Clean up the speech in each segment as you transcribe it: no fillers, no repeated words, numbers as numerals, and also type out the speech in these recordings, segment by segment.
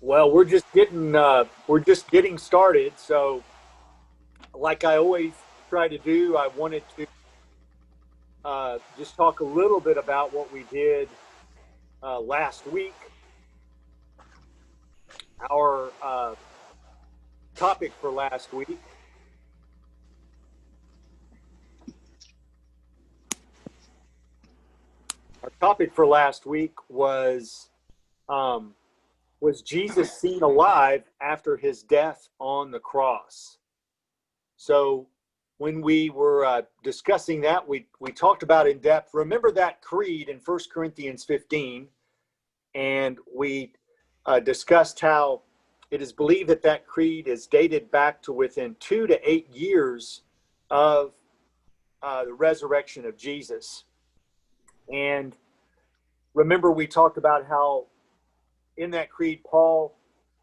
Well, we're just getting started. So, like I always try to do, I wanted to just talk a little bit about what we did last week. Our topic for last week. Our topic for last week um, was Jesus seen alive after his death on the cross. So when we were discussing that, we talked about in depth. Remember that creed in 1 Corinthians 15, and we discussed how it is believed that that creed is dated back to within 2 to 8 years of the resurrection of Jesus. And remember, we talked about how in that creed, Paul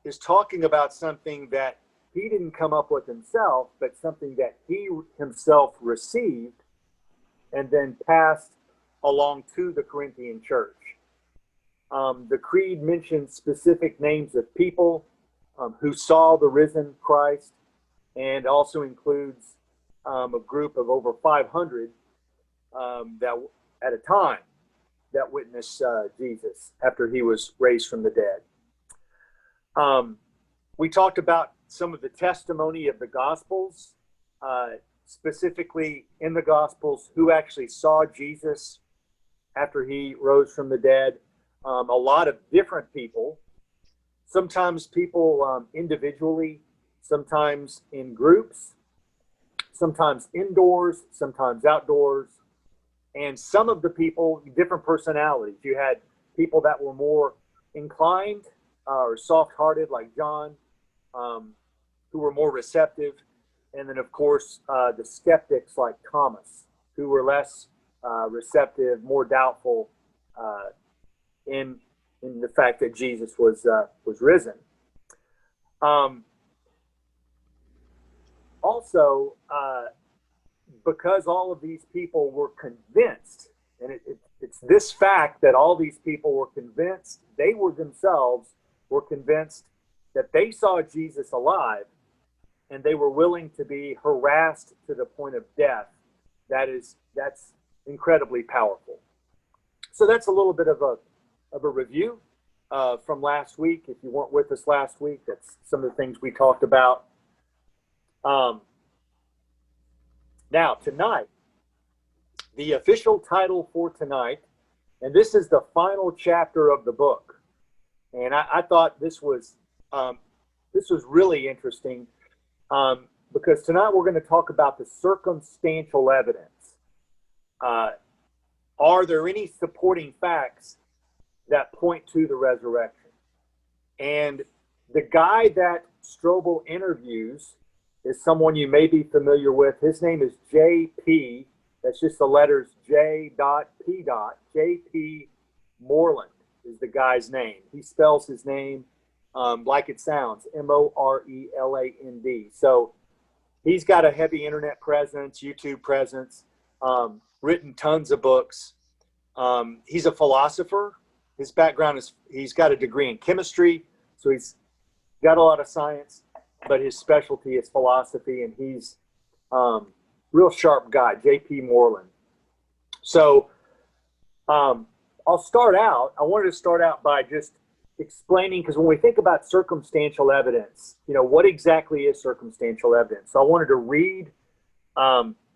is talking about something that he didn't come up with himself, but something that he himself received and then passed along to the Corinthian church. The creed mentions specific names of people who saw the risen Christ, and also includes a group of over 500 that at a time that witnessed Jesus after he was raised from the dead. We talked about some of the testimony of the Gospels, specifically in the Gospels, who actually saw Jesus after he rose from the dead. A lot of different people, sometimes people individually, sometimes in groups, sometimes indoors, sometimes outdoors. And some of the people, different personalities. You had people that were more inclined or soft-hearted, like John, who were more receptive. And then, of course, the skeptics like Thomas, who were less receptive, more doubtful in the fact that Jesus was risen. Also, because all of these people were convinced, and it's this fact that all these people were convinced, they were themselves were convinced that they saw Jesus alive, and they were willing to be harassed to the point of death. That's incredibly powerful. So that's a little bit of a review from last week. If you weren't with us last week, that's some of the things we talked about. Now, tonight, the official title for tonight, and this is the final chapter of the book. And I thought this was really interesting because tonight we're going to talk about the circumstantial evidence. Are there any supporting facts that point to the resurrection? And the guy that Strobel interviews is someone you may be familiar with. His name is J.P. That's just the letters J.P. J.P. Moreland is the guy's name. He spells his name like it sounds, Moreland. So he's got a heavy internet presence, YouTube presence, written tons of books. He's a philosopher. His background is he's got a degree in chemistry, so he's got a lot of science, but his specialty is philosophy, and he's real sharp guy, J.P. Moreland. So I wanted to start out by just explaining, because when we think about circumstantial evidence, what exactly is circumstantial evidence? So I wanted to read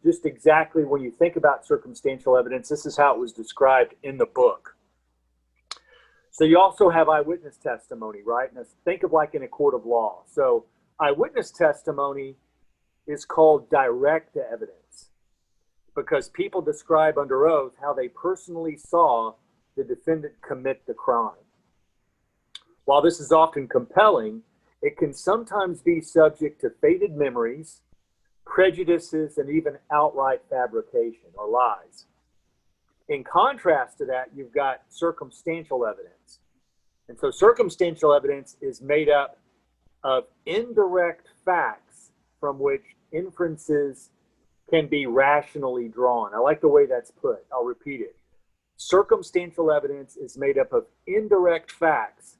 just exactly when you think about circumstantial evidence, this is how it was described in the book. So you also have eyewitness testimony, right? Now think of like in a court of law. So eyewitness testimony is called direct evidence because people describe under oath how they personally saw the defendant commit the crime. While this is often compelling, it can sometimes be subject to faded memories, prejudices, and even outright fabrication or lies. In contrast to that, you've got circumstantial evidence. And so circumstantial evidence is made up of indirect facts from which inferences can be rationally drawn. I like the way that's put. I'll repeat it. Circumstantial evidence is made up of indirect facts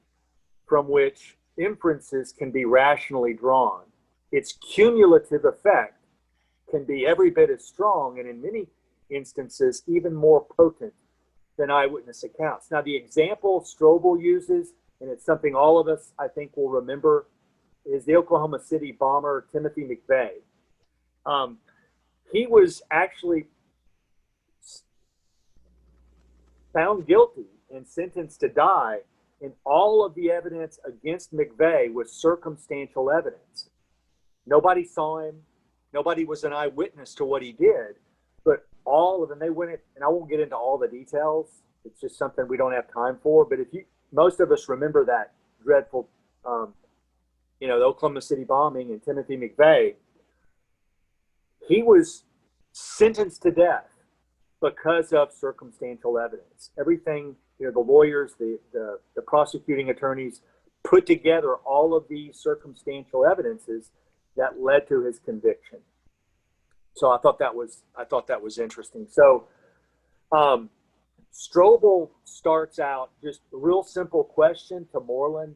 from which inferences can be rationally drawn. Its cumulative effect can be every bit as strong, and in many instances, even more potent than eyewitness accounts. Now, the example Strobel uses, and it's something all of us, I think, will remember, is the Oklahoma City bomber, Timothy McVeigh. He was actually found guilty and sentenced to die, and all of the evidence against McVeigh was circumstantial evidence. Nobody saw him. Nobody was an eyewitness to what he did, but all of them, they went in, and I won't get into all the details. It's just something we don't have time for. But most of us remember that dreadful, the Oklahoma City bombing and Timothy McVeigh. He was sentenced to death because of circumstantial evidence. Everything, the lawyers, the prosecuting attorneys put together all of these circumstantial evidences that led to his conviction. So I thought that was interesting. So Strobel starts out just a real simple question to Moreland.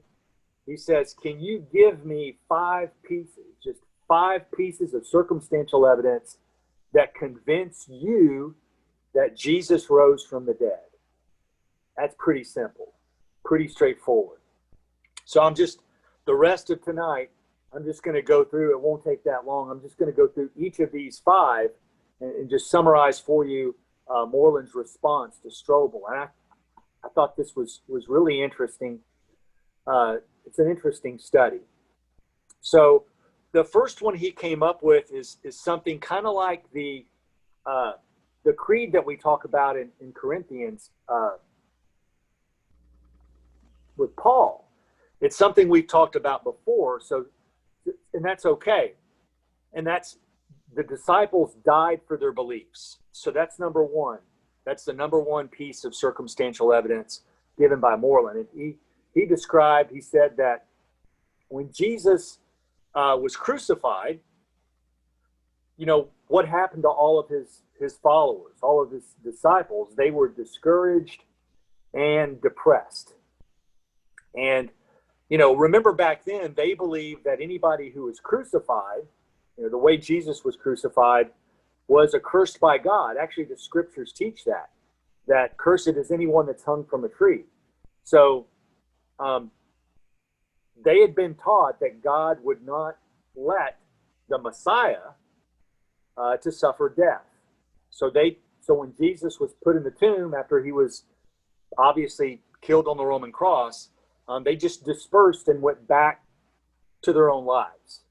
He says, "Can you give me 5 pieces of circumstantial evidence that convince you that Jesus rose from the dead?" That's pretty simple, pretty straightforward. So the rest of tonight, I'm just going to go through, it won't take that long. I'm just going to go through each of these 5 and just summarize for you Moreland's response to Strobel. And I thought this was really interesting. It's an interesting study. So the first one he came up with is something kind of like the creed that we talk about in Corinthians with Paul. It's something we've talked about before, and that's okay. And that's the disciples died for their beliefs. So that's number one. That's the number one piece of circumstantial evidence given by Moreland. And he said that when Jesus was crucified, what happened to all of his followers, all of his disciples? They were discouraged and depressed. And remember back then, they believed that anybody who was crucified, the way Jesus was crucified, was accursed by God. Actually, the scriptures teach that cursed is anyone that's hung from a tree. So they had been taught that God would not let the Messiah to suffer death. So when Jesus was put in the tomb after he was obviously killed on the Roman cross, they just dispersed and went back to their own lives.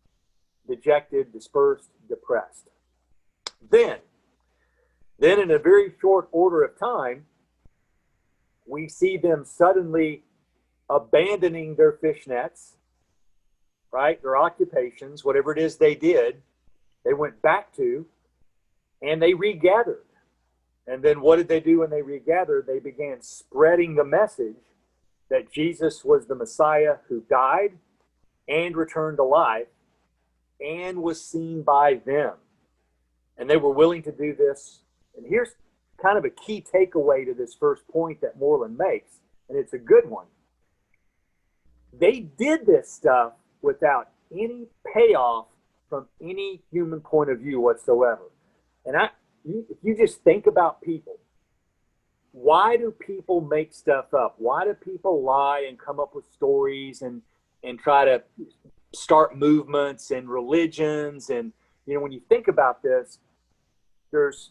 Dejected, dispersed, depressed. Then in a very short order of time, we see them suddenly abandoning their fish nets, right? Their occupations, whatever it is they did, they went back to, and they regathered. And then what did they do when they regathered? They began spreading the message that Jesus was the Messiah who died and returned to life and was seen by them. And they were willing to do this. And here's kind of a key takeaway to this first point that Moreland makes, and it's a good one. They did this stuff without any payoff from any human point of view whatsoever. And if you just think about people, why do people make stuff up? Why do people lie and come up with stories and try to start movements and religions? And when you think about this, there's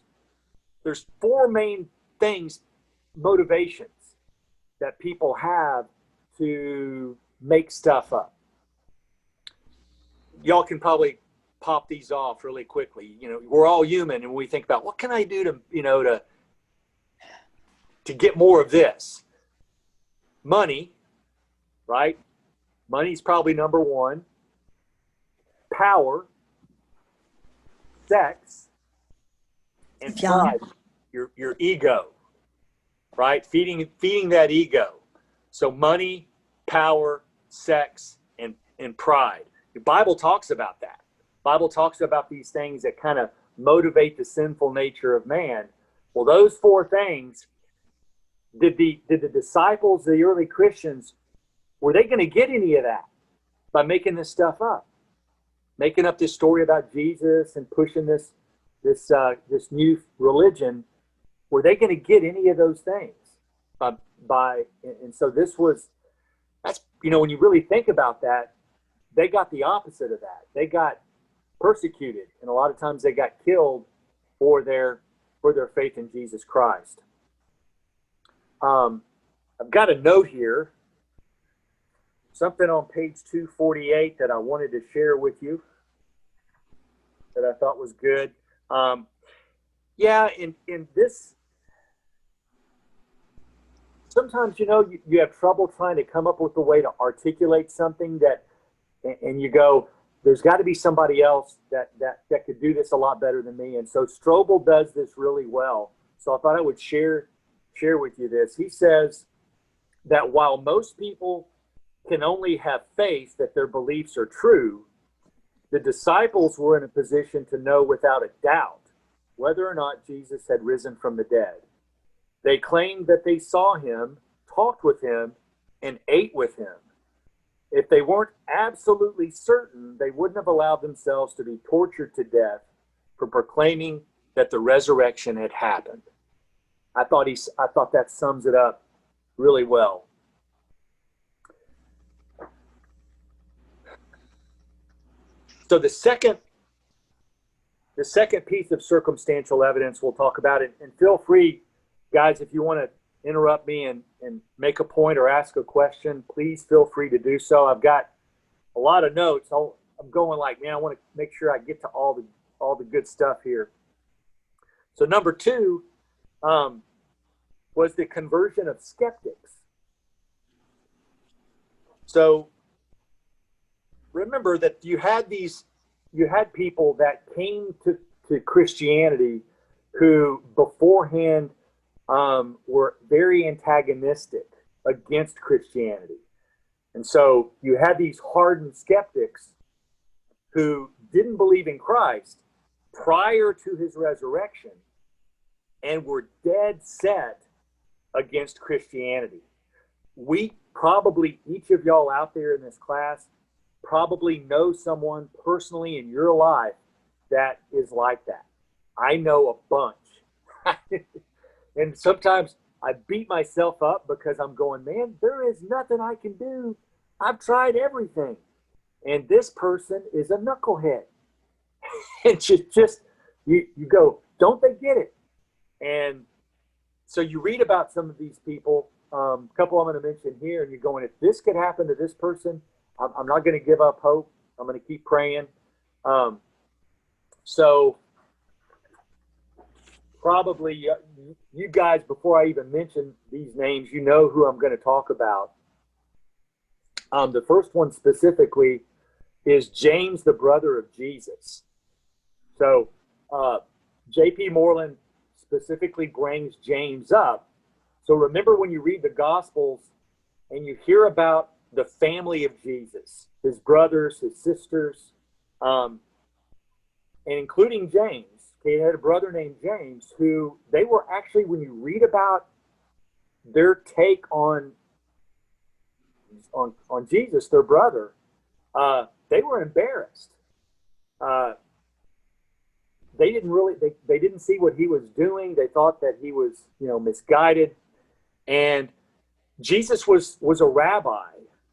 4 main motivations that people have to make stuff up. Y'all can probably pop these off really quickly. We're all human, and we think about, what can I do to get more of this? Money, right? Money's probably number 1. Power, sex, and pride. Your ego, right? Feeding that ego. So money, power, sex, and pride. The Bible talks about that. The Bible talks about these things that kind of motivate the sinful nature of man. Well, those 4 things, did the disciples, the early Christians, were they going to get any of that? by making this stuff up, making up this story about Jesus and pushing this new religion. Were they going to get any of those things and so that's, when you really think about that, they got the opposite of that. They got persecuted, and a lot of times they got killed for their faith in Jesus Christ. I've got a note here, something on page 248 that I wanted to share with you that I thought was good. In this, sometimes, you have trouble trying to come up with a way to articulate something and you go, there's got to be somebody else that could do this a lot better than me. And so Strobel does this really well. So I thought I would share with you this. He says that while most people can only have faith that their beliefs are true, the disciples were in a position to know without a doubt whether or not Jesus had risen from the dead. They claimed that they saw him, talked with him, and ate with him. If they weren't absolutely certain, they wouldn't have allowed themselves to be tortured to death for proclaiming that the resurrection had happened. I thought that sums it up really well. So the second piece of circumstantial evidence we'll talk about, and feel free, guys, if you want to interrupt me and make a point or ask a question, please feel free to do so. I've got a lot of notes. I'm going like, man, I want to make sure I get to all the good stuff here. So number 2 was the conversion of skeptics. So remember that you had people that came to Christianity who beforehand were very antagonistic against Christianity. And so you had these hardened skeptics who didn't believe in Christ prior to his resurrection and were dead set against Christianity. We probably, each of y'all out there in this class, probably know someone personally in your life that is like that. I know a bunch. And sometimes I beat myself up because I'm going, man, there is nothing I can do. I've tried everything. And this person is a knucklehead. And you go, don't they get it? And so you read about some of these people, a couple I'm going to mention here, and you're going, if this could happen to this person, I'm not going to give up hope. I'm going to keep praying. So probably you guys, before I even mention these names, you know who I'm going to talk about. The first one specifically is James, the brother of Jesus. So J.P. Moreland specifically brings James up. So remember when you read the Gospels and you hear about the family of Jesus, his brothers, his sisters, and including James. He had a brother named James who they were actually, when you read about their take on Jesus, their brother, they were embarrassed. They didn't see what he was doing. They thought that he was, misguided. And Jesus was a rabbi,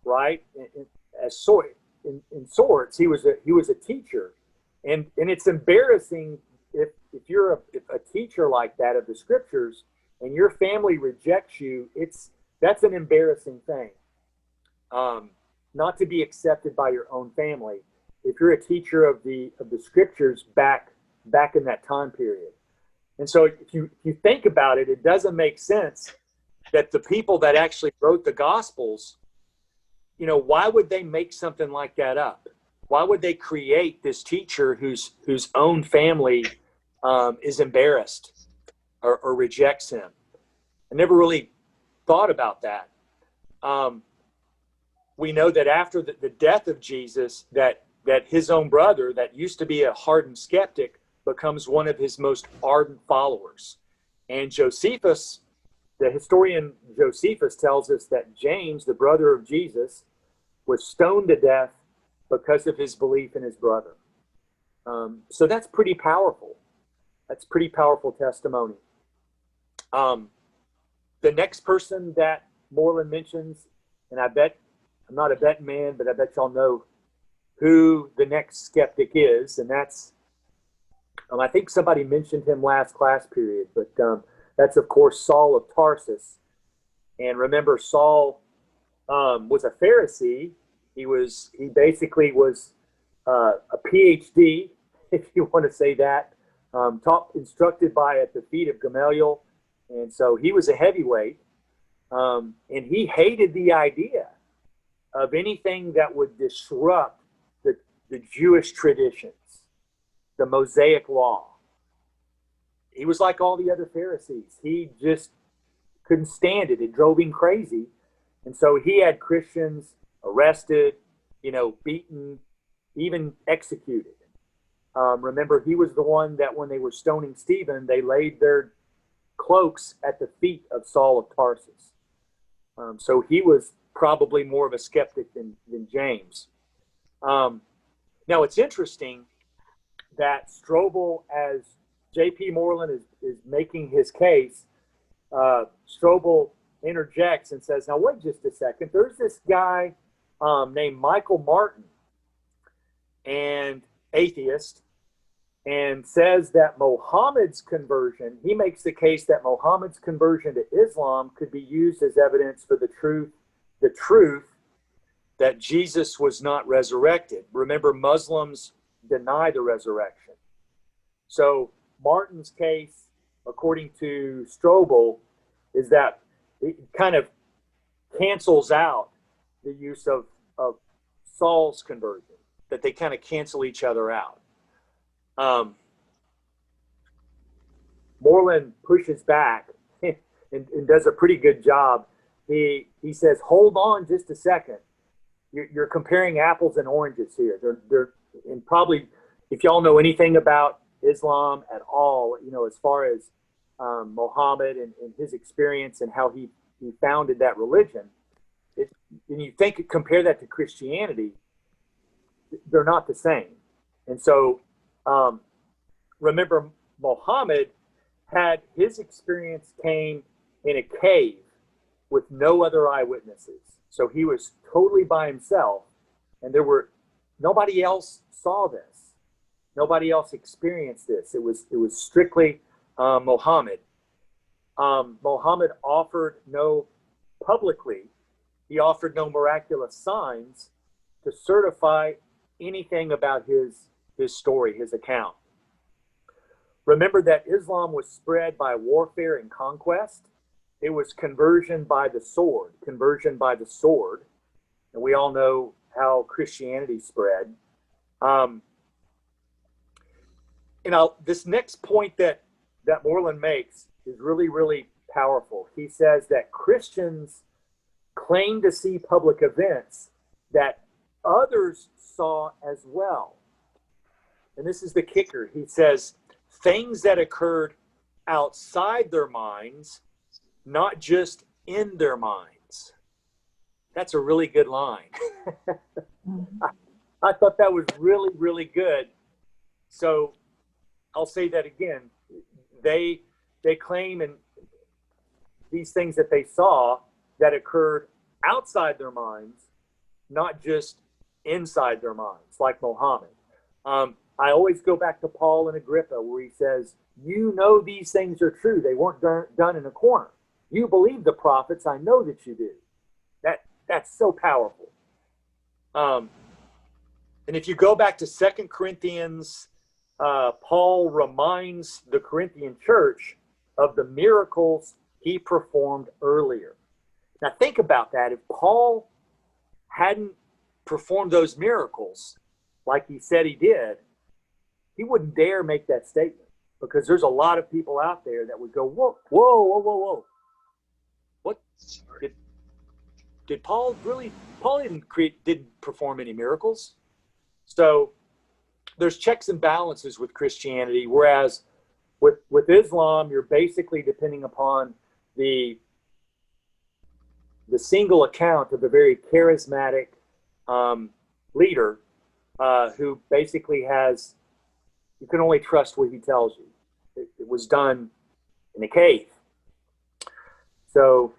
right? In sorts, he was a teacher, and it's embarrassing if you're a teacher like that of the scriptures, and your family rejects you. That's an embarrassing thing. Not to be accepted by your own family if you're a teacher of the scriptures back in that time period. And so if you think about it, it doesn't make sense that the people that actually wrote the Gospels, why would they make something like that up? Why would they create this teacher whose own family is embarrassed or rejects him? I never really thought about that. We know that after the death of Jesus, that his own brother, that used to be a hardened skeptic, becomes one of his most ardent followers. And Josephus, the historian Josephus, tells us that James, the brother of Jesus, was stoned to death because of his belief in his brother. So that's pretty powerful. That's pretty powerful testimony. The next person that Moreland mentions, and I bet I'm not a betting man, but I bet y'all know who the next skeptic is, and that's I think somebody mentioned him last class period, but that's of course Saul of Tarsus. And remember, Saul was a Pharisee. He basically was a PhD, if you want to say that, instructed at the feet of Gamaliel, and so he was a heavyweight, and he hated the idea of anything that would disrupt the Jewish traditions, the Mosaic law. He was like all the other Pharisees. He just couldn't stand it. It drove him crazy. And so he had Christians arrested, beaten, even executed. Remember, he was the one that when they were stoning Stephen, they laid their cloaks at the feet of Saul of Tarsus. So he was probably more of a skeptic than James. Now, it's interesting that Strobel, as J.P. Moreland is making his case, Strobel interjects and says, now, wait just a second. There's this guy named Michael Martin, and atheist, and says that Muhammad's conversion, he makes the case that Muhammad's conversion to Islam could be used as evidence for the truth that Jesus was not resurrected. Remember, Muslims deny the resurrection. So Martin's case, according to Strobel, is that it kind of cancels out the use of Saul's conversion, that they kind of cancel each other out. Moreland pushes back and does a pretty good job. He says, hold on just a second. You're comparing apples and oranges here. They're and probably, if y'all know anything about Islam at all, as far as Muhammad and his experience and how he founded that religion, and you compare that to Christianity, they're not the same. And so remember, Muhammad had his experience came in a cave with no other eyewitnesses. So he was totally by himself, and nobody else saw this. Nobody else experienced this. It was strictly Muhammad. Muhammad offered no miraculous signs to certify anything about his story, his account. Remember that Islam was spread by warfare and conquest. It was conversion by the sword. And we all know how Christianity spread. This next point that Moreland makes is really, really powerful. He says that Christians claim to see public events that others saw as well. And this is the kicker. He says, things that occurred outside their minds, not just in their minds. That's a really good line. I thought that was really, really good. So I'll say that again. They claim and these things that they saw that occurred outside their minds, not just inside their minds, like Muhammad. I always go back to Paul and Agrippa, where he says, these things are true. They weren't done in a corner. You believe the prophets. I know that you do. That's so powerful. And if you go back to 2 Corinthians, Paul reminds the Corinthian church of the miracles he performed earlier. Now think about that. If Paul hadn't performed those miracles like he said he did, he wouldn't dare make that statement, because there's a lot of people out there that would go, whoa. What? Did Paul really? Paul didn't perform any miracles. So there's checks and balances with Christianity, whereas with Islam, you're basically depending upon the single account of a very charismatic leader who basically has, you can only trust what he tells you. It was done in a cave. So,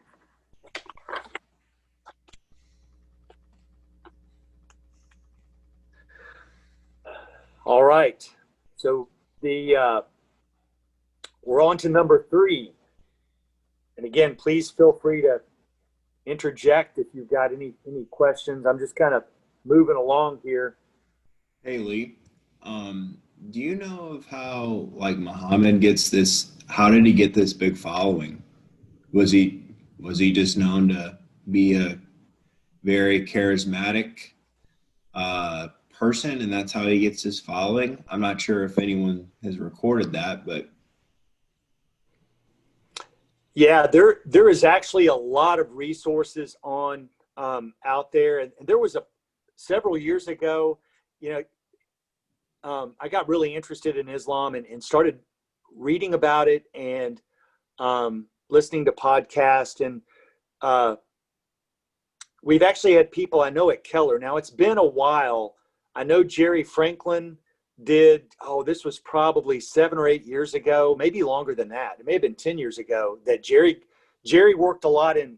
all right. So we're on to number 3. And again, please feel free to interject if you've got any questions. I'm just kind of moving along here. Hey Lee, do you know of how like Muhammad gets this? How did he get this big following? Was he just known to be a very charismatic person, and that's how he gets his following? I'm not sure if anyone has recorded that, but Yeah, there is actually a lot of resources on out there, and there was several years ago. You I got really interested in Islam and started reading about it and listening to podcasts. And we've actually had people I know at Keller. Now, it's been a while. I know Jerry Franklin did, this was probably 7 or 8 years ago, maybe longer than that. It may have been 10 years ago that Jerry worked a lot in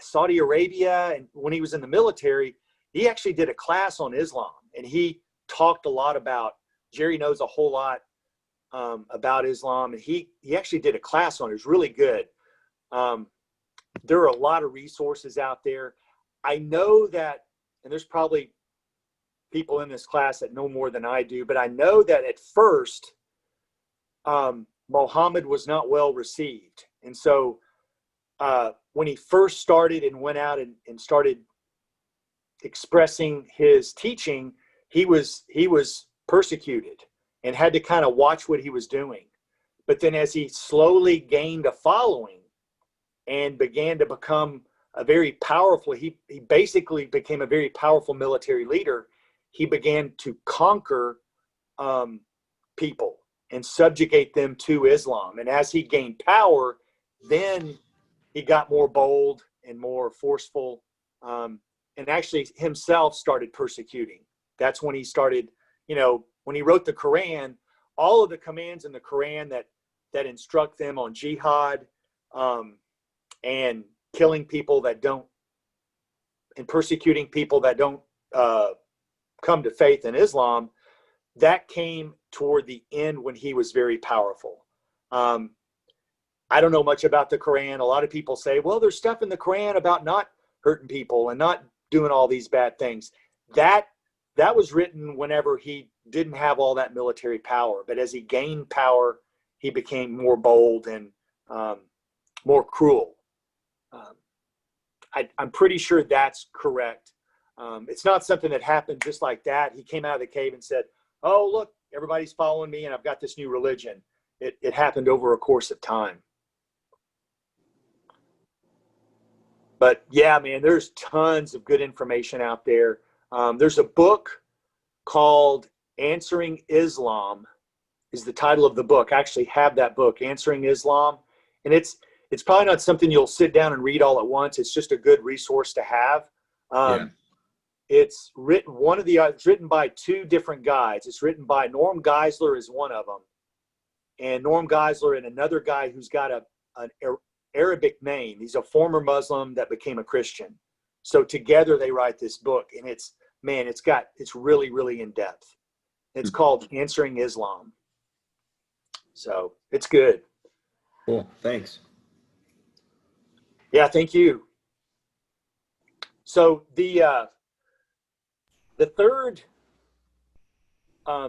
Saudi Arabia. And when he was in the military, he actually did a class on Islam, and he talked a lot about, Jerry knows a whole lot about Islam, and he actually did a class on it. It was really good. There are a lot of resources out there. I know that, and there's probably people in this class that know more than I do, but I know that at first, Muhammad was not well received. And so when he first started and went out and started expressing his teaching, he was persecuted and had to kind of watch what he was doing. But then as he slowly gained a following and began to become a very powerful, he basically became a very powerful military leader. He began to conquer people and subjugate them to Islam. And as he gained power, then he got more bold and more forceful, and actually himself started persecuting. That's when he started, when he wrote the Quran, all of the commands in the Quran that instruct them on jihad and killing people that don't, and persecuting people that don't come to faith in Islam, that came toward the end when he was very powerful. I don't know much about the Quran. A lot of people say, well, there's stuff in the Quran about not hurting people and not doing all these bad things. That was written whenever he didn't have all that military power. But as he gained power, he became more bold and more cruel. I'm pretty sure that's correct. It's not something that happened just like that. He came out of the cave and said, oh, look, everybody's following me and I've got this new religion. It happened over a course of time. But yeah, man, there's tons of good information out there. There's a book called Answering Islam is the title of the book. I actually have that book, Answering Islam. And it's probably not something you'll sit down and read all at once. It's just a good resource to have. yeah. It's written by 2 different guys. It's written by Norm Geisler is one of them. And Norm Geisler and another guy who's got an Arabic name. He's a former Muslim that became a Christian. So together they write this book, and it's really, really in depth. It's called Answering Islam. So it's good. Cool. Thanks. Yeah, thank you. So the third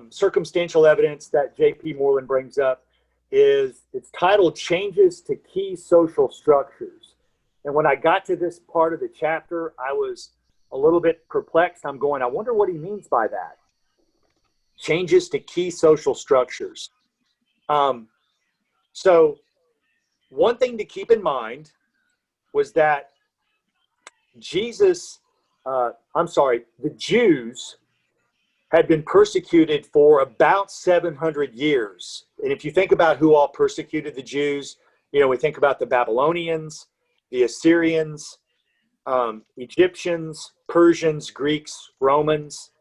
circumstantial evidence that J.P. Moreland brings up is, it's titled Changes to Key Social Structures. And when I got to this part of the chapter, I was a little bit perplexed. I'm going, I wonder what he means by that. Changes to key social structures. So one thing to keep in mind was that the Jews had been persecuted for about 700 years. And if you think about who all persecuted the Jews, we think about the Babylonians, the Assyrians, Egyptians, Persians, Greeks, Romans.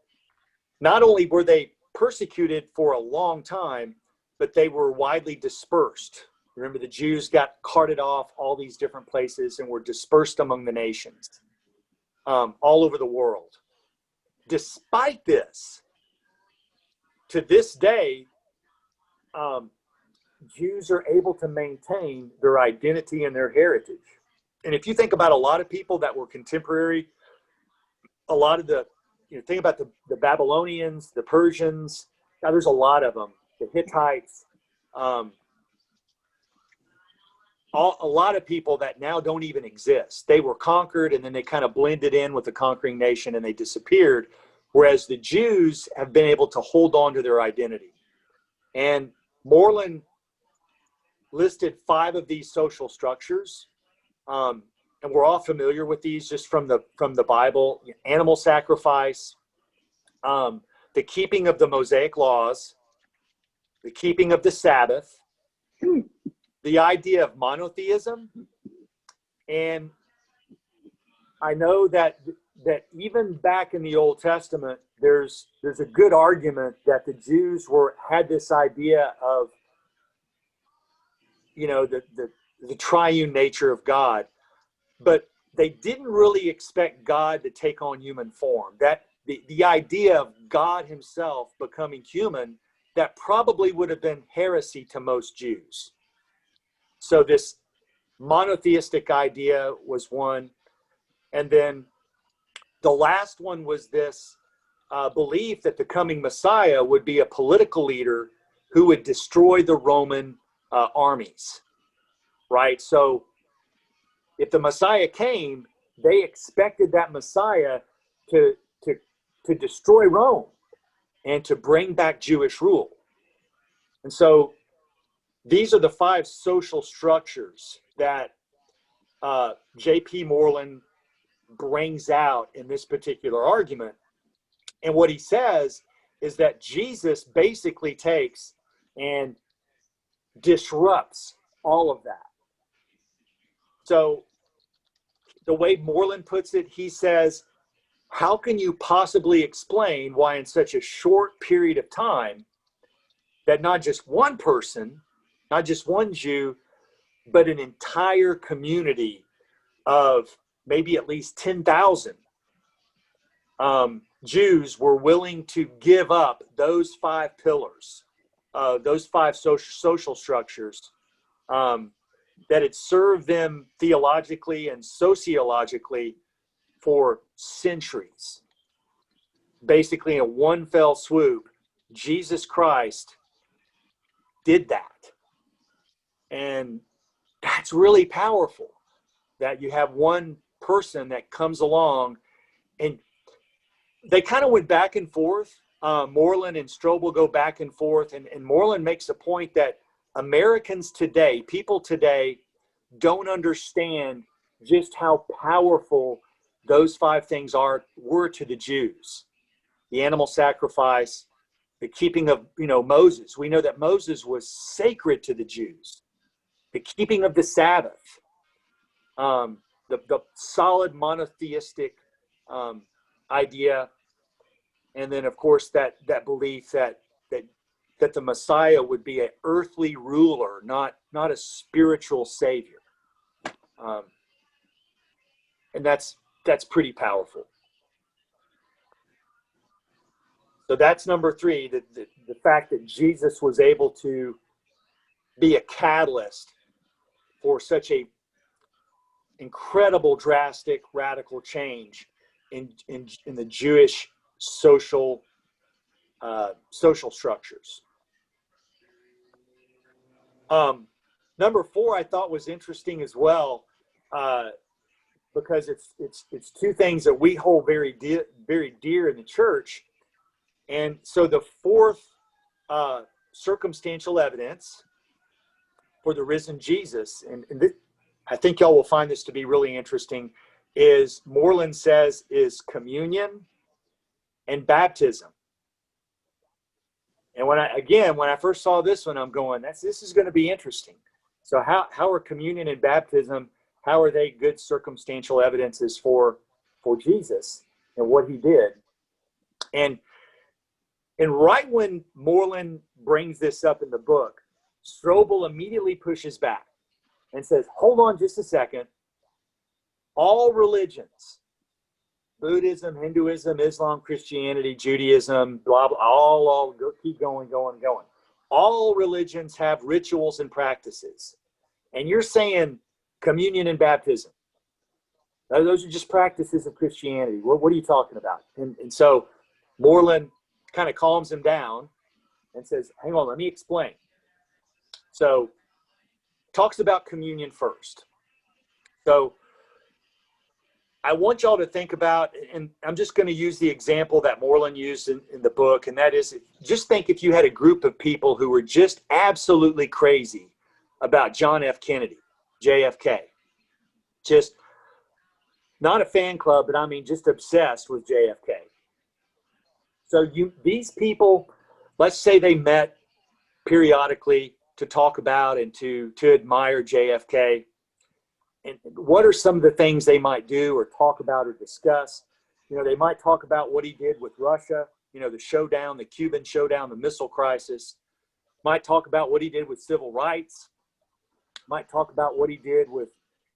not only were they persecuted for a long time, but they were widely dispersed. Remember, the Jews got carted off all these different places and were dispersed among the nations, all over the world. Despite this, to this day, Jews are able to maintain their identity and their heritage. And if you think about a lot of people that were contemporary, a lot of the, think about the Babylonians, the Persians, now there's a lot of them, the Hittites, a lot of people that now don't even exist. They were conquered and then they kind of blended in with the conquering nation and they disappeared. Whereas the Jews have been able to hold on to their identity. And Moreland listed 5 of these social structures. And we're all familiar with these just from the Bible: animal sacrifice, the keeping of the Mosaic laws, the keeping of the Sabbath, the idea of monotheism. And I know that even back in the Old Testament, there's a good argument that the Jews had this idea of, the triune nature of God, but they didn't really expect God to take on human form. That the idea of God himself becoming human, that probably would have been heresy to most Jews. So this monotheistic idea was one. And then the last one was this belief that the coming Messiah would be a political leader who would destroy the Roman armies, right? So if the Messiah came, they expected that Messiah to destroy Rome and to bring back Jewish rule. And so these are the 5 social structures that J.P. Moreland brings out in this particular argument. And what he says is that Jesus basically takes and disrupts all of that. So the way Moreland puts it, he says, how can you possibly explain why in such a short period of time that not just one person, not just one Jew, but an entire community of maybe at least 10,000 Jews were willing to give up those 5 pillars, those 5 social structures that had served them theologically and sociologically for centuries. Basically, in one fell swoop, Jesus Christ did that. And that's really powerful, that you have one person that comes along. And they kind of went back and forth. Moreland and Strobel go back and forth. And Moreland makes a point that Americans today, people today, don't understand just how powerful those 5 things were to the Jews. The animal sacrifice, the keeping of, Moses. We know that Moses was sacred to the Jews. The keeping of the Sabbath, the solid monotheistic idea, and then of course that belief that the Messiah would be an earthly ruler, not a spiritual savior, and that's pretty powerful. So that's number 3, the fact that Jesus was able to be a catalyst for such a incredible, drastic, radical change in the Jewish social structures. Number 4, I thought was interesting as well, because it's 2 things that we hold very dear in the church. And so the 4th circumstantial evidence for the risen Jesus, and I think y'all will find this to be really interesting, is Moreland says is communion and baptism. And when I first saw this one, I'm going, this is going to be interesting. So how are communion and baptism, how are they good circumstantial evidences for Jesus and what he did? And And right when Moreland brings this up in the book, Strobel immediately pushes back and says, hold on just a second. All religions, Buddhism, Hinduism, Islam, Christianity, Judaism, blah, blah, all keep going. All religions have rituals and practices. And you're saying communion and baptism. Those are just practices of Christianity. What are you talking about? And so Moreland kind of calms him down and says, hang on, let me explain. So talks about communion first. So I want y'all to think about, and I'm just going to use the example that Moreland used in the book, and that is, just think if you had a group of people who were just absolutely crazy about John F. Kennedy, JFK. Just not a fan club, but I mean just obsessed with JFK. So these people, let's say they met periodically to talk about and to admire JFK. And what are some of the things they might do or talk about or discuss? You know, they might talk about what he did with Russia, you know, the showdown, the Cuban showdown, the missile crisis. Might talk about what he did with civil rights. Might talk about what he did with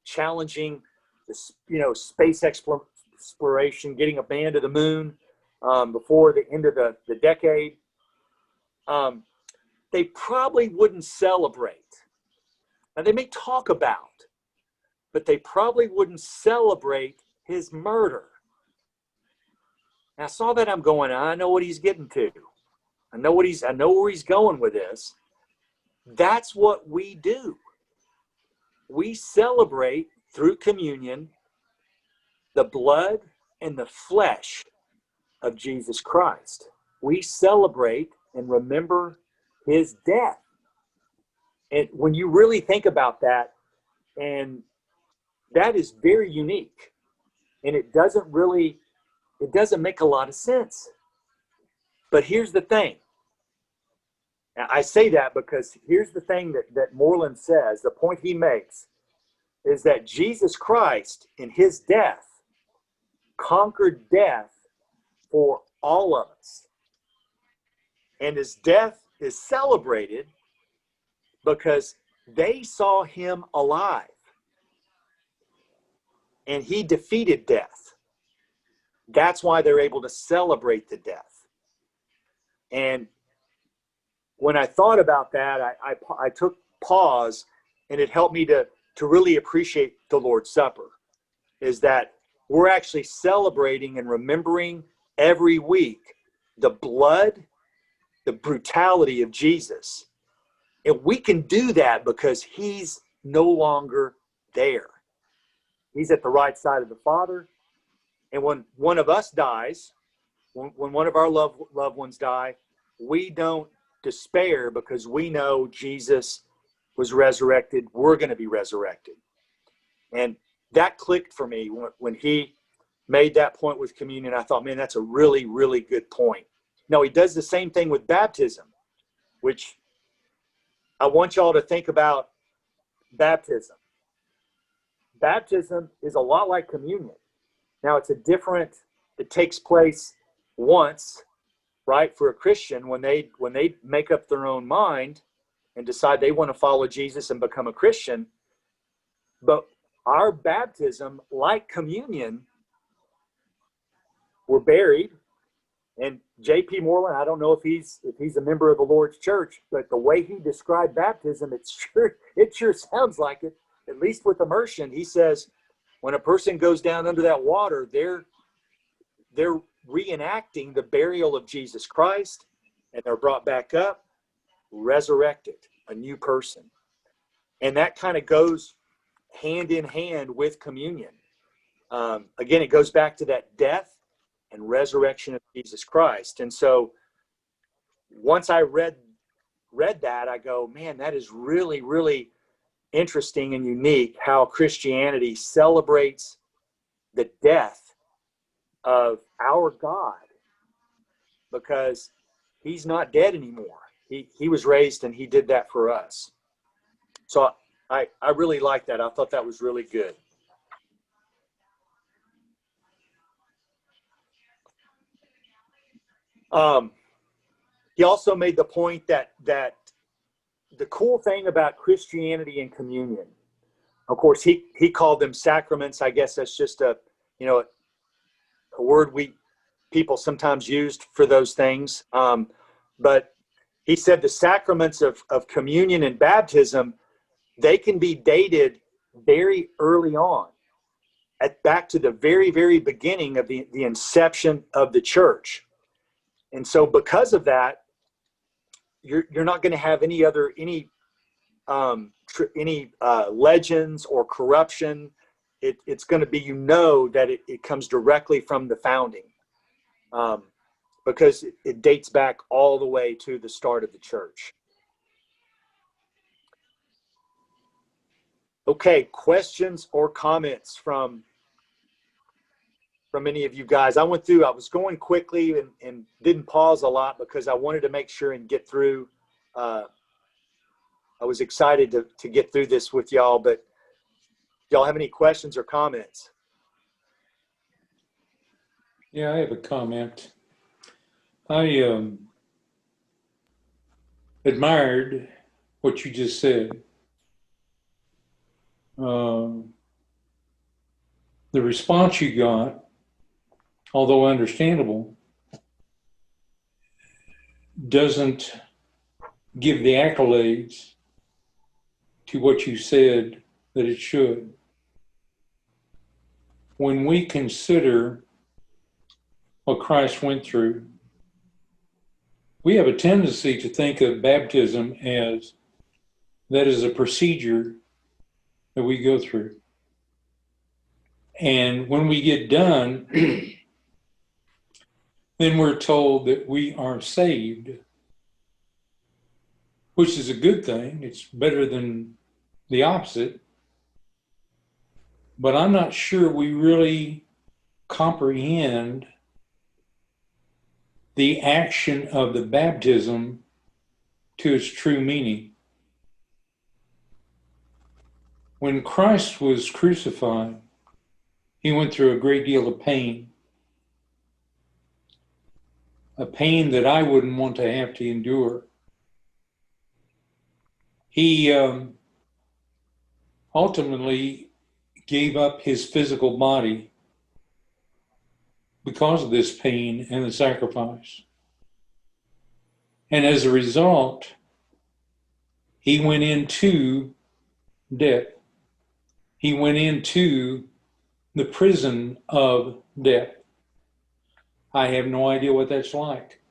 challenging the, you know, space exploration, getting a man to the moon before the end of the decade. They probably wouldn't celebrate. Now, they may talk about, but they probably wouldn't celebrate his murder. Now, I saw that I'm going, I know what he's getting to. I know where he's going with this. That's what we do. We celebrate through communion the blood and the flesh of Jesus Christ. We celebrate and remember his death. And when you really think about that, and that is very unique, and it doesn't make a lot of sense. But here's the thing. I say that because here's the thing that Moreland says, the point he makes is that Jesus Christ in his death conquered death for all of us. And his death is celebrated because they saw him alive and he defeated death. That's why they're able to celebrate the death. And when I thought about that, I took pause, and it helped me to really appreciate the Lord's Supper, is that we're actually celebrating and remembering every week the blood, the brutality of Jesus. And we can do that because he's no longer there. He's at the right side of the Father. And when one of us dies, when one of our loved ones die, we don't despair because we know Jesus was resurrected. We're going to be resurrected. And that clicked for me when he made that point with communion. I thought, man, that's a really, really good point. Now, he does the same thing with baptism, which I want y'all to think about baptism. Baptism is a lot like communion. Now, it takes place once, right, for a Christian when they make up their own mind and decide they want to follow Jesus and become a Christian. But our baptism, like communion, we're buried. And J.P. Moreland, I don't know if he's a member of the Lord's church, but the way he described baptism, it sure sounds like it. At least with immersion, he says when a person goes down under that water, they're reenacting the burial of Jesus Christ, and they're brought back up, resurrected, a new person. And that kind of goes hand in hand with communion. Again, it goes back to that death and resurrection of Jesus Christ. And so once I read that, I go, man, that is really, really interesting and unique how Christianity celebrates the death of our God, because he's not dead anymore. He was raised, and he did that for us. So I really like that. I thought that was really good. he also made the point that the cool thing about Christianity and communion, of course, he called them sacraments. I guess that's just a word people sometimes used for those things. But he said the sacraments of communion and baptism, they can be dated very early on, back to the very, very beginning of the inception of the church. And so because of that, you're not going to have any legends or corruption. It's going to be, that it comes directly from the founding, because it dates back all the way to the start of the church. Okay, questions or comments from any of you guys? I was going quickly and didn't pause a lot because I wanted to make sure and get through. I was excited to get through this with y'all, but y'all have any questions or comments? Yeah, I have a comment. I admired what you just said. The response you got, although understandable, doesn't give the accolades to what you said that it should. When we consider what Christ went through, we have a tendency to think of baptism as that is a procedure that we go through. And when we get done, then we're told that we are saved, which is a good thing. It's better than the opposite. But I'm not sure we really comprehend the action of the baptism to its true meaning. When Christ was crucified, he went through a great deal of pain, a pain that I wouldn't want to have to endure. He ultimately gave up his physical body because of this pain and the sacrifice. And as a result, he went into death. He went into the prison of death. I have no idea what that's like.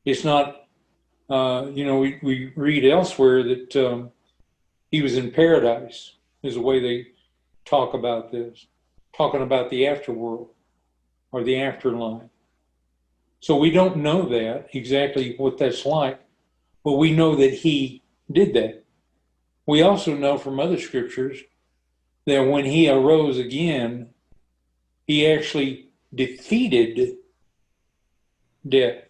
It's not, we read elsewhere that he was in paradise, is the way they talk about this, talking about the afterworld or the afterlife. So we don't know that exactly what that's like, but we know that he did that. We also know from other scriptures that when he arose again, he actually defeated death.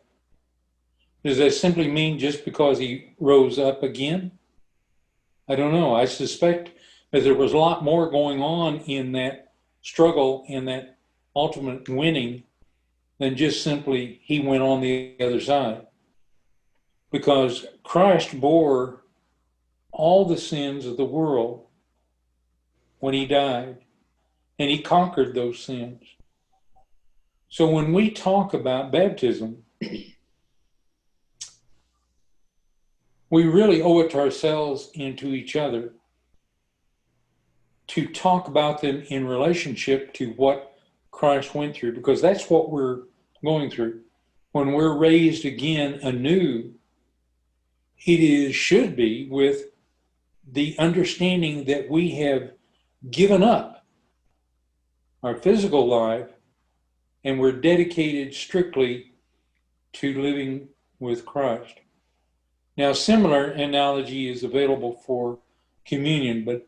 Does that simply mean just because he rose up again? I don't know. I suspect that there was a lot more going on in that struggle, in that ultimate winning, than just simply he went on the other side. Because Christ bore all the sins of the world when he died, and he conquered those sins. So when we talk about baptism, we really owe it to ourselves and to each other to talk about them in relationship to what Christ went through, because that's what we're going through. When we're raised again anew, should be with the understanding that we have given up our physical life and we're dedicated strictly to living with Christ. Now, similar analogy is available for communion, but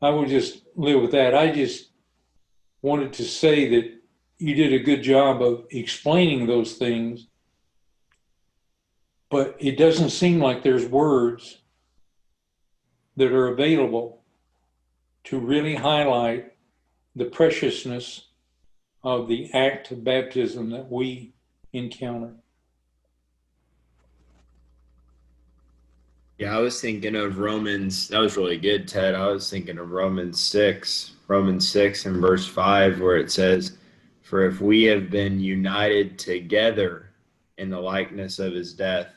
I will just live with that. I just wanted to say that you did a good job of explaining those things, but it doesn't seem like there's words that are available to really highlight the preciousness of the act of baptism that we encounter. Yeah, I was thinking of Romans. That was really good, Ted. I was thinking of Romans 6 and verse 5, where it says, "For if we have been united together in the likeness of his death,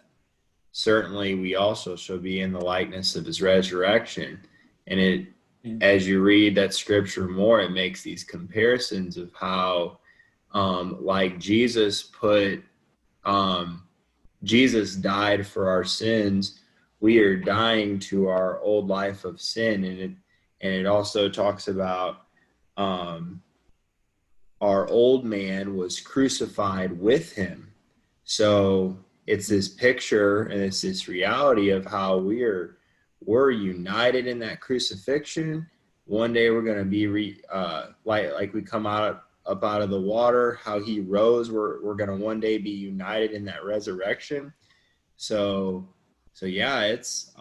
certainly we also shall be in the likeness of his resurrection." And as you read that scripture more, it makes these comparisons of how, like um, Jesus died for our sins. We are dying to our old life of sin, and it also talks about um, our old man was crucified with him. So it's this picture and it's this reality of how we're united in that crucifixion. One day we're going to be like we come up out of the water, how he rose. We're going to one day be united in that resurrection. So yeah, it's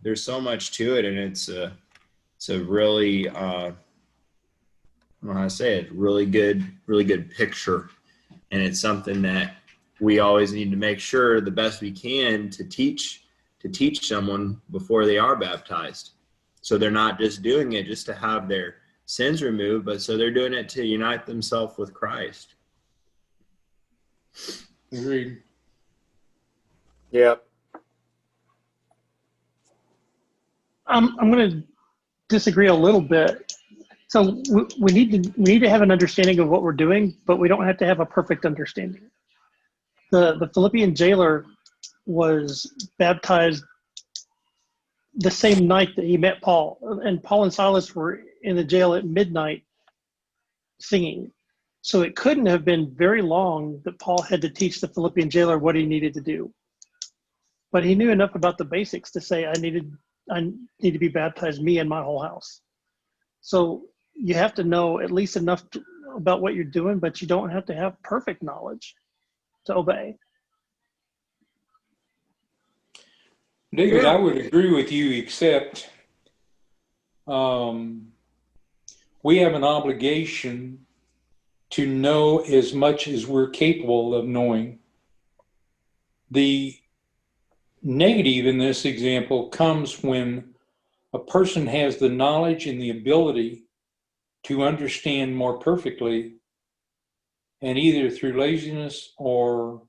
there's so much to it, and it's a really I don't know how to say it, really good picture. And it's something that we always need to make sure the best we can to teach someone before they are baptized. So they're not just doing it just to have their sins removed, but so they're doing it to unite themselves with Christ. Agreed. Yeah. I'm going to disagree a little bit. So we need to have an understanding of what we're doing, but we don't have to have a perfect understanding. The Philippian jailer was baptized the same night that he met Paul, and Paul and Silas were in the jail at midnight singing. So it couldn't have been very long that Paul had to teach the Philippian jailer what he needed to do. But he knew enough about the basics to say, I need to be baptized, me and my whole house. So you have to know at least enough about what you're doing, but you don't have to have perfect knowledge to obey. David, I would agree with you, except we have an obligation to know as much as we're capable of knowing. The negative in this example comes when a person has the knowledge and the ability to understand more perfectly, and either through laziness or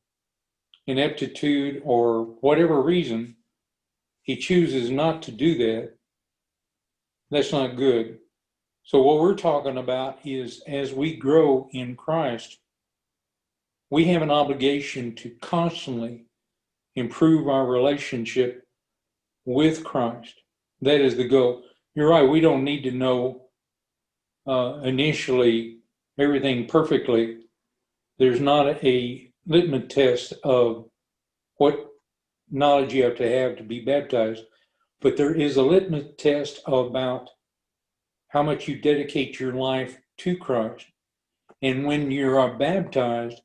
ineptitude or whatever reason, he chooses not to do that. That's not good. So what we're talking about is, as we grow in Christ, we have an obligation to constantly improve our relationship with Christ. That is the goal. You're right, we don't need to know initially everything perfectly. There's not a litmus test of what knowledge you have to be baptized, but there is a litmus test about how much you dedicate your life to Christ. And when you are baptized,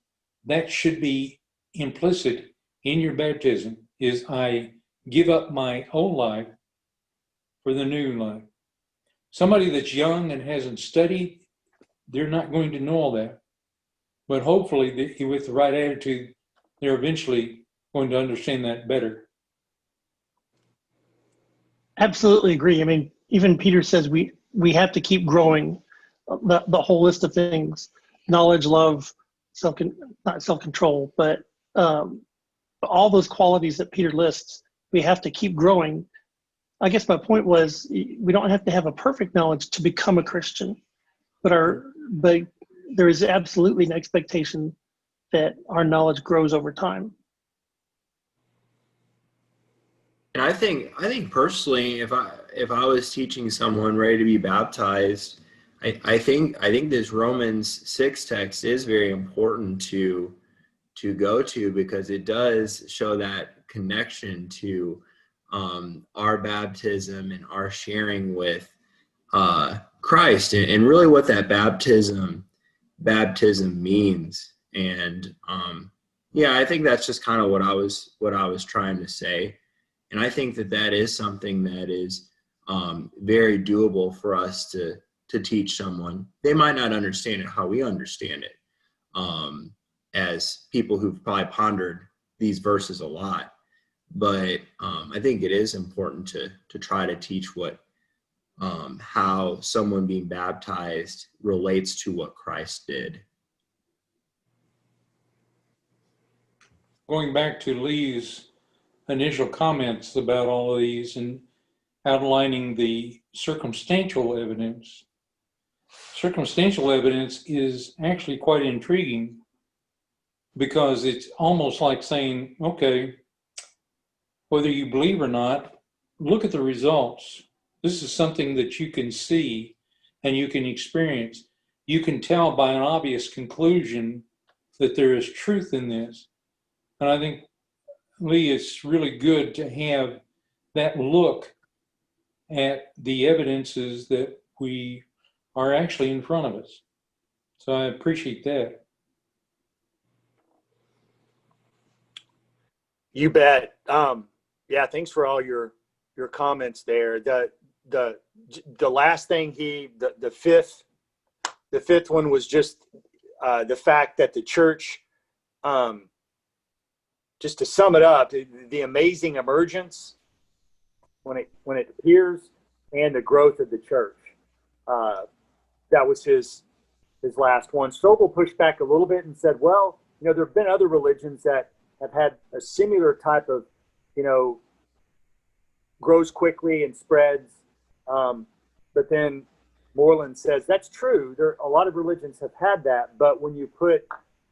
that should be implicit in your baptism, is I give up my old life for the new life. Somebody that's young and hasn't studied, they're not going to know all that. But hopefully, with the right attitude, they're eventually going to understand that better. Absolutely agree. I mean, even Peter says we have to keep growing the whole list of things: knowledge, love, not self-control, but all those qualities that Peter lists. We have to keep growing. I guess my point was we don't have to have a perfect knowledge to become a Christian, but there is absolutely an expectation that our knowledge grows over time. And I think personally, if I was teaching someone ready to be baptized, I think this Romans 6 text is very important to go to, because it does show that connection to our baptism and our sharing with Christ, and really what that baptism means. And yeah, I think that's just kind of what I was trying to say. And I think that is something that is very doable for us to teach someone. They might not understand it how we understand it, as people who've probably pondered these verses a lot. but I think it is important to try to teach what how someone being baptized relates to what Christ did. Going back to Lee's initial comments about all of these and outlining the circumstantial evidence. Circumstantial evidence is actually quite intriguing because it's almost like saying, okay, whether you believe or not, look at the results. This is something that you can see and you can experience. You can tell by an obvious conclusion that there is truth in this. And I think, Lee, it's really good to have that look at the evidences that we are actually in front of us. So I appreciate that. You bet. Yeah, thanks for all your comments there. The last thing the fifth one was just the fact that the church, just to sum it up, the amazing emergence when it appears and the growth of the church. That was his last one. Strobel pushed back a little bit and said, well, there have been other religions that have had a similar type of, grows quickly and spreads. But then Moreland says that's true. A lot of religions have had that, but when you put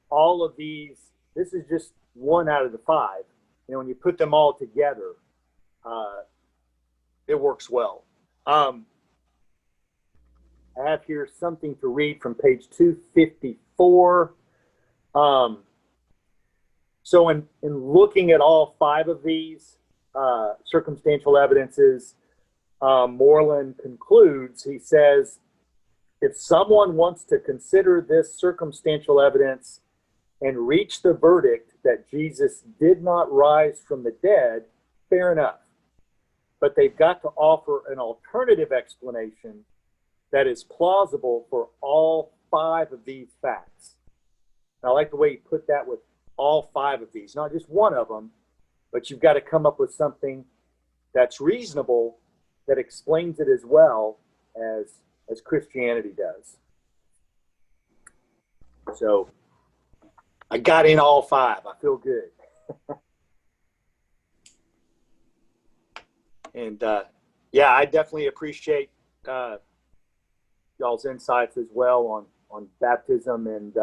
all of these, this is just one out of the five. When you put them all together, it works well. I have here something to read from page 254. So in looking at all five of these circumstantial evidences, Moreland concludes, he says, if someone wants to consider this circumstantial evidence and reach the verdict that Jesus did not rise from the dead, fair enough. But they've got to offer an alternative explanation that is plausible for all five of these facts. And I like the way you put that with all five of these, not just one of them, but you've got to come up with something that's reasonable that explains it as well as Christianity does. So I got in all five. I feel good. And yeah, I definitely appreciate y'all's insights as well on baptism and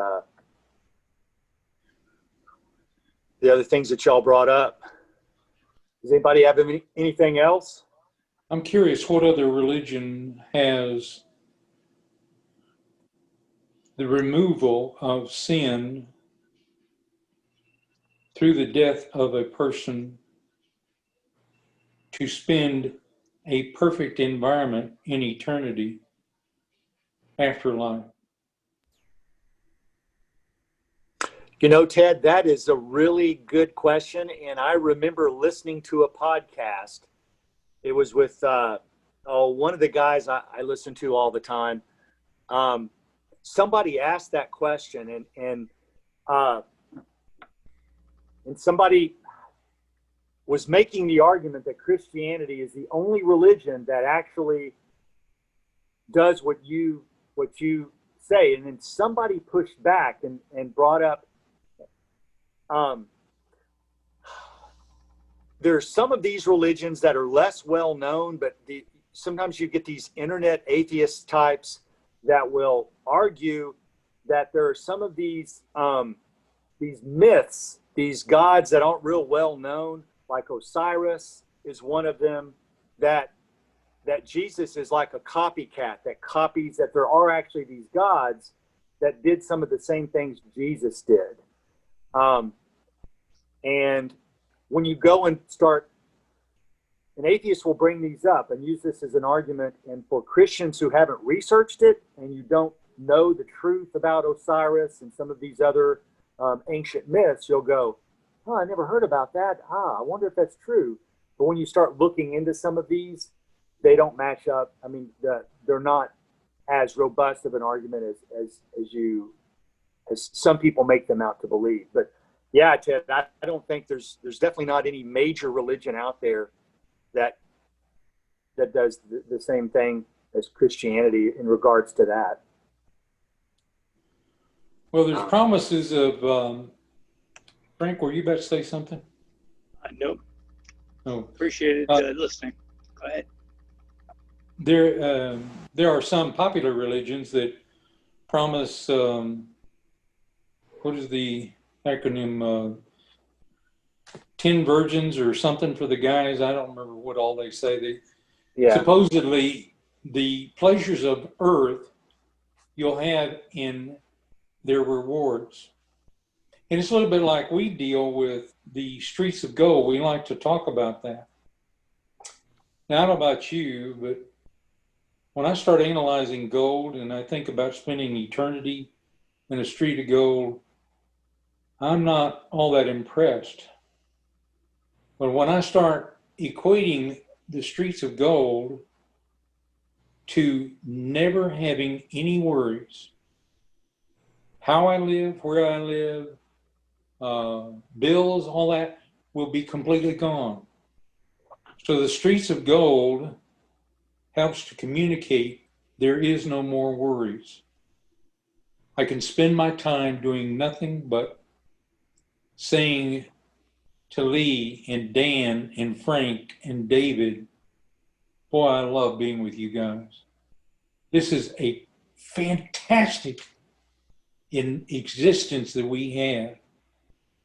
the other things that y'all brought up. Does anybody have anything else? I'm curious what other religion has the removal of sin through the death of a person to spend a perfect environment in eternity after life. Ted, that is a really good question. And I remember listening to a podcast. It was with one of the guys I listen to all the time. Somebody asked that question, and somebody was making the argument that Christianity is the only religion that actually does what you say. And then somebody pushed back and brought up, there's some of these religions that are less well known, but sometimes you get these internet atheist types that will argue that there are some of these myths, these gods that aren't real well known, like Osiris is one of them, that Jesus is like a copycat that copies, that there are actually these gods that did some of the same things Jesus did. And when you go and start, an atheist will bring these up and use this as an argument. And for Christians who haven't researched it and you don't know the truth about Osiris and some of these other ancient myths, you'll go, oh, I never heard about that. I wonder if that's true. But when you start looking into some of these, they don't match up. I mean, they're not as robust of an argument as some people make them out to believe. But Yeah, Ted, I don't think there's definitely not any major religion out there that does the same thing as Christianity in regards to that. Well, there's promises of, Frank, were you about to say something? Nope. Oh, Appreciated listening. Go ahead. there are some popular religions that promise, what is the acronym, 10 virgins or something for the guys. I don't remember what all they say. They Yeah. supposedly the pleasures of earth you'll have in their rewards. And it's a little bit like we deal with the streets of gold. We like to talk about that. Now, I don't know about you, but when I start analyzing gold and I think about spending eternity in a street of gold, I'm not all that impressed. But when I start equating the streets of gold to never having any worries, how I live, where I live, bills, all that will be completely gone. So the streets of gold helps to communicate there is no more worries. I can spend my time doing nothing but saying to Lee and Dan and Frank and David, boy, I love being with you guys. This is a fantastic in existence that we have,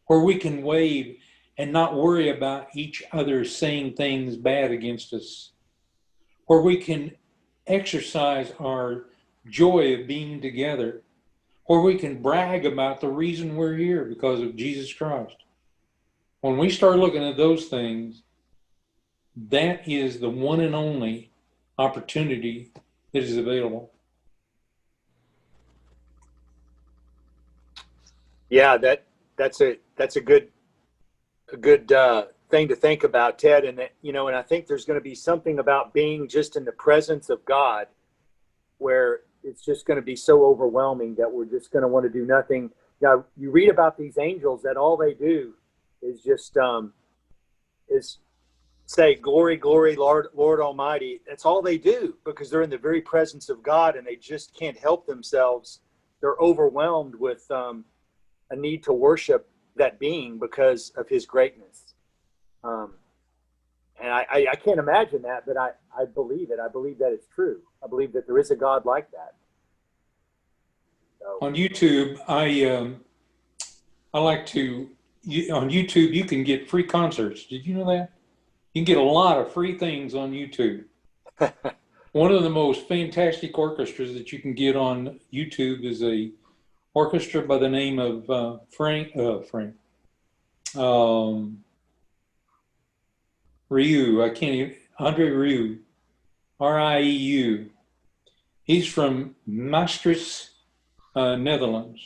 where we can wave and not worry about each other saying things bad against us, where we can exercise our joy of being together, where we can brag about the reason we're here because of Jesus Christ. When we start looking at those things, that is the one and only opportunity that is available. Yeah, that's a good thing to think about, Ted. And and I think there's going to be something about being just in the presence of God, where it's just going to be so overwhelming that we're just going to want to do nothing. You read about these angels that all they do is just is say, "Glory, glory, Lord Almighty." That's all they do, because they're in the very presence of God, and they just can't help themselves. They're overwhelmed with a need to worship that being because of his greatness. And I can't imagine that, but I believe it. I believe that it's true. I believe that there is a God like that. So. On YouTube, I like to, on YouTube, you can get free concerts. Did you know that? You can get a lot of free things on YouTube. One of the most fantastic orchestras that you can get on YouTube is a orchestra by the name of Rieu. I can't even, Andre Rieu, Rieu. He's from Maastricht, Netherlands,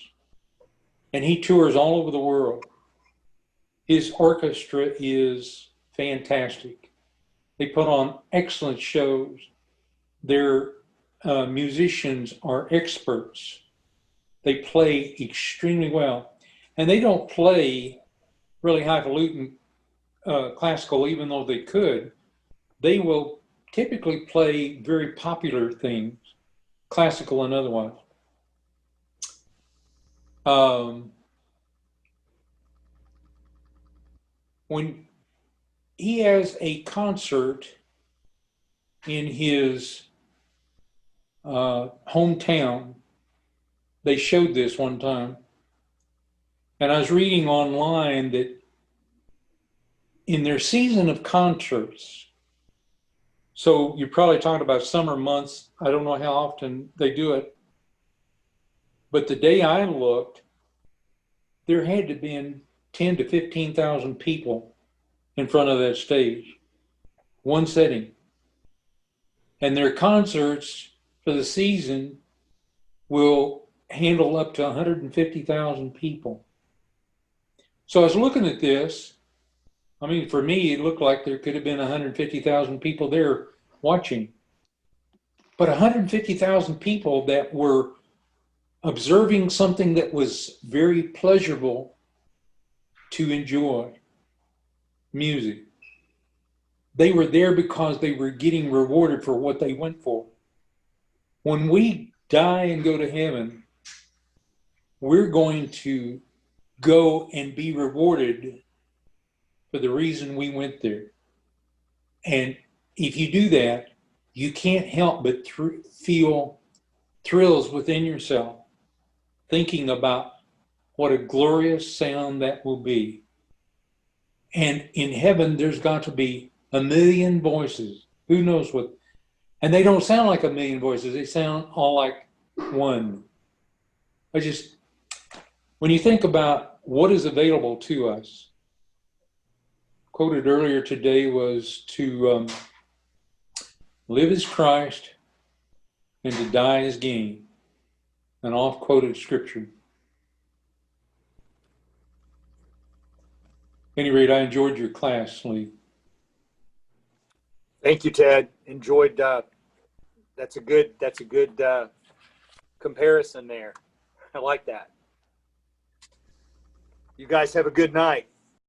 and he tours all over the world. His orchestra is fantastic. They put on excellent shows. Their musicians are experts. They play extremely well. And they don't play really highfalutin classical, even though they could. They will typically play very popular things, classical and otherwise. When he has a concert in his hometown, they showed this one time, and I was reading online that in their season of concerts, so you're probably talking about summer months, I don't know how often they do it, but the day I looked, there had to have been 10 to 15,000 people in front of that stage, one setting. And their concerts for the season will handle up to 150,000 people. So I was looking at this. I mean, for me, it looked like there could have been 150,000 people there watching. But 150,000 people that were observing something that was very pleasurable to enjoy music. They were there because they were getting rewarded for what they went for. When we die and go to heaven, we're going to go and be rewarded for the reason we went there. And if you do that, you can't help but feel thrills within yourself, thinking about what a glorious sound that will be. And in heaven, there's got to be a million voices. Who knows what? And they don't sound like a million voices. They sound all like one. When you think about what is available to us, quoted earlier today was to live as Christ and to die as gain. An oft-quoted scripture. At any rate, I enjoyed your class, Lee. Thank you, Ted. Enjoyed. That's a good comparison there. I like that. You guys have a good night.